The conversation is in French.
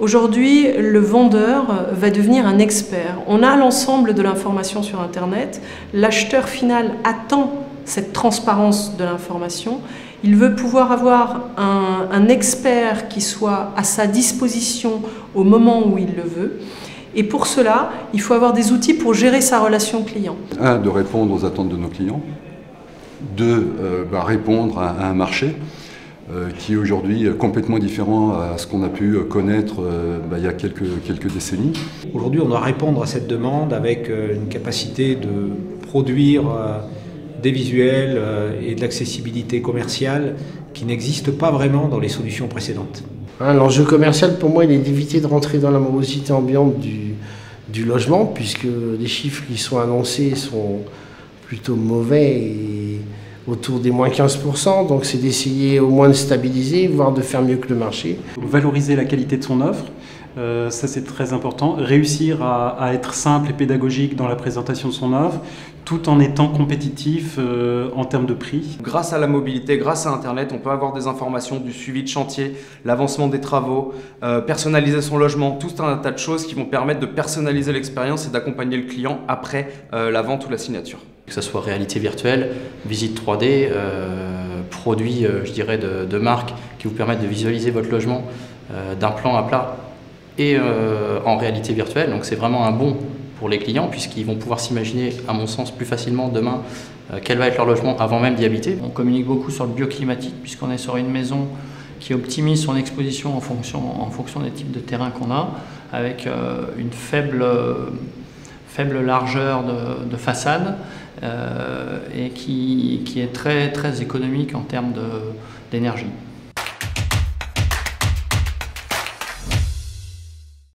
Aujourd'hui, le vendeur va devenir un expert. On a l'ensemble de l'information sur Internet. L'acheteur final attend cette transparence de l'information. Il veut pouvoir avoir un expert qui soit à sa disposition au moment où il le veut. Et pour cela, il faut avoir des outils pour gérer sa relation client. Un, de répondre aux attentes de nos clients. Deux, répondre à un marché qui est aujourd'hui complètement différent à ce qu'on a pu connaître il y a quelques décennies. Aujourd'hui, on doit répondre à cette demande avec une capacité de produire des visuels et de l'accessibilité commerciale qui n'existe pas vraiment dans les solutions précédentes. L'enjeu commercial, pour moi, il est d'éviter de rentrer dans la morosité ambiante du logement, puisque les chiffres qui sont annoncés sont plutôt mauvais et autour des moins 15%, donc c'est d'essayer au moins de stabiliser, voire de faire mieux que le marché. Valoriser la qualité de son offre, ça c'est très important. Réussir à être simple et pédagogique dans la présentation de son offre, tout en étant compétitif en termes de prix. Grâce à la mobilité, grâce à Internet, on peut avoir des informations du suivi de chantier, l'avancement des travaux, personnaliser son logement, tout un tas de choses qui vont permettre de personnaliser l'expérience et d'accompagner le client après la vente ou la signature. Que ce soit réalité virtuelle, visite 3D, produits je dirais de marque qui vous permettent de visualiser votre logement d'un plan à plat et en réalité virtuelle. Donc c'est vraiment un bon pour les clients puisqu'ils vont pouvoir s'imaginer, à mon sens, plus facilement demain quel va être leur logement avant même d'y habiter. On communique beaucoup sur le bioclimatique puisqu'on est sur une maison qui optimise son exposition en fonction des types de terrain qu'on a, avec une faible largeur de façade et qui est très économique en termes d'énergie.